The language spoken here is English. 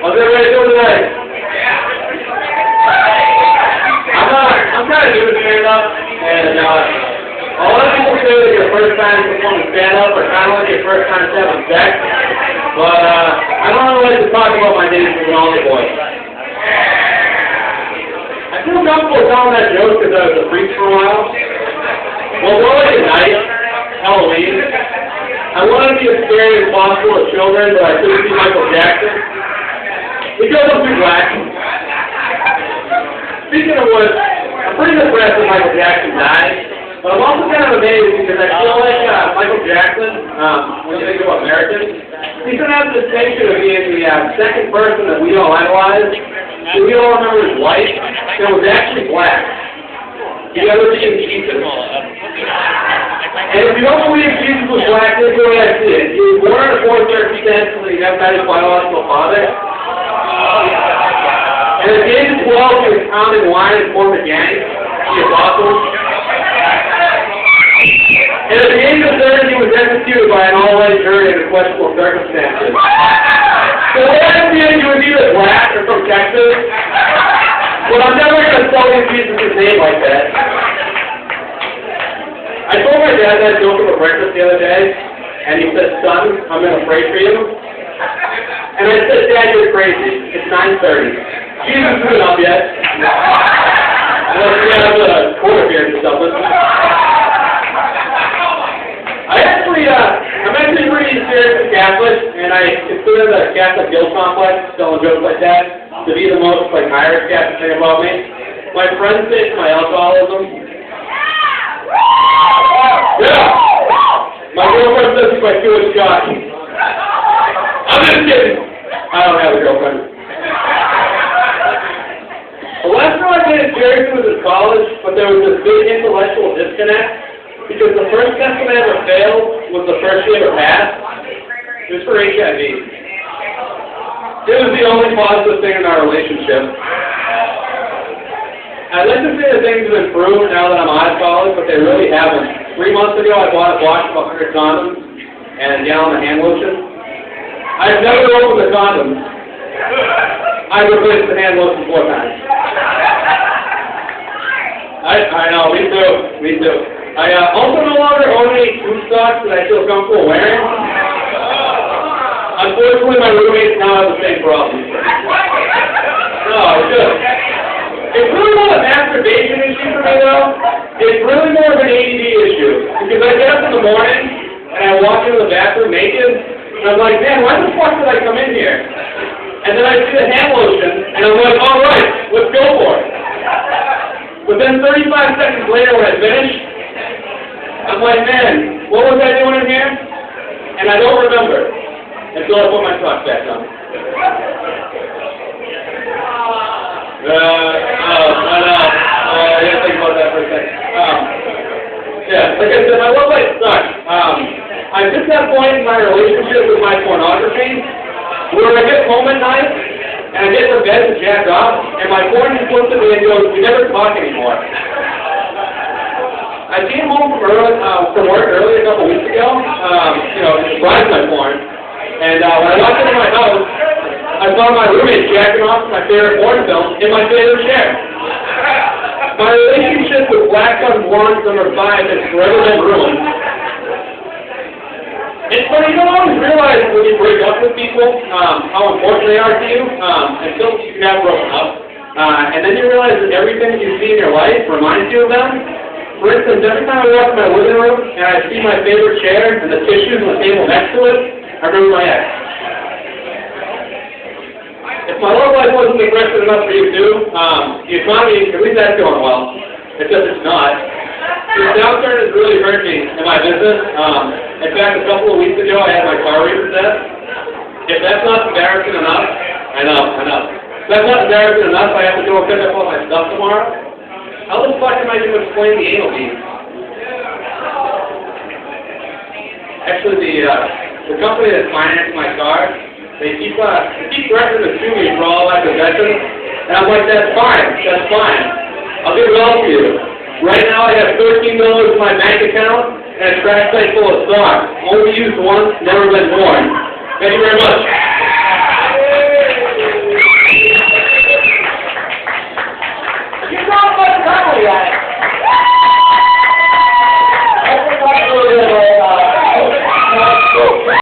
How's everybody doing today? I'm kind of new to stand-up, and a lot of people say that your first time performing stand-up or kind of like your first time having sex, but I don't really like to talk about my days as an altar boy. I feel comfortable telling that joke because I was a priest for a while. Well, more like a night, Halloween. I wanted to be as scary as possible with children, but I couldn't see Michael Jackson. Because I'm too black. Speaking of which, I'm pretty depressed that Michael Jackson died, but I'm also kind of amazed because I feel like Michael Jackson, when you think about Americans, he's going to have the distinction of being the second person that we all idolize, that we all remember his life, that was actually black. You ever seen Jesus? And if you don't believe Jesus was black, here's the way I see it. He was born in a poor circumstance when he never met his biological father. And at the age of 12, he was pounding wine and forming gangs, the apostles. And at the age of 30, he was executed by an all-white jury under questionable circumstances. So the way I see it, he was either black or from Texas. But I'm never going to tell you Jesus' name like that. I told my dad that joke over breakfast the other day, and he said, "Son, I'm going to pray for you." And I said, "Dad, you're crazy. It's 9:30. Jesus isn't up yet." Unless you have a quarter beer or something. I'm actually pretty serious Catholic, and I consider the Catholic guilt complex, telling jokes like that, to be the most Irish Catholic thing about me. My friends say it's my alcoholism. Yeah! My girlfriend says it's my Jewish God. I'm just kidding. I don't have a girlfriend. The last time I dated Jerry was in college, but there was this big intellectual disconnect, because the first test that I ever failed was the first she ever passed. It was for HIV. It was the only positive thing in our relationship. I'd like to say that things have improved now that I'm out of college, but they really haven't. 3 months ago, I bought a box of 100 condoms and a gallon of hand lotion. I've never opened a condom. I've replaced the hand lotion 4 times. I know, me too. I also no longer own any tube socks that I feel comfortable wearing. Unfortunately, my roommates now have the same problem. No, I should. It's really not a masturbation issue for me, though. It's really more of an ADD issue. Because I get up in the morning, and I walk into the bathroom naked, and I'm like, man, why the fuck did I come in here? And then I see the hand lotion, and I'm like, all right, let's go for it. But then 35 seconds later, when I finish, I'm like, man, what was I doing in here? And I don't remember until I put my socks back on. I didn't think about that for a second. Yeah, like I said, my love life sucks. I'm just at a point in my relationship with my pornography where I get home at night and I get to bed to jack off, and my porn just looks at me and goes, "We never talk anymore." I came home from work early a couple weeks ago, just riding my porn, and when I walked into my house, I saw my roommate jacking off my favorite porn film in my favorite chair. My relationship with Black on Blonde number 5 has forever been ruined. It's funny, you don't always realize when you break up with people how important they are to you until you have broken up. And then you realize that everything that you see in your life reminds you of them. For instance, every time I walk in my living room and I see my favorite chair and the tissues on the table next to it, I remember my ex. If my love life wasn't aggressive enough for you too, the economy, at least that's going well. Except it's not. This downturn has really hurt me in my business. In fact, a couple of weeks ago, I had my car repossessed. If that's not embarrassing enough, I know. If that's not embarrassing enough, I have to go and pick up all my stuff tomorrow. How the fuck am I going to explain the anal bead? Actually, the company that's financing my car, they keep threatening to sue me for all my possessions, and I'm like, that's fine. I'll get it all to you. Right now, I have $13 in my bank account and a trash bag full of socks. Only used once, never been worn. Thank you very much.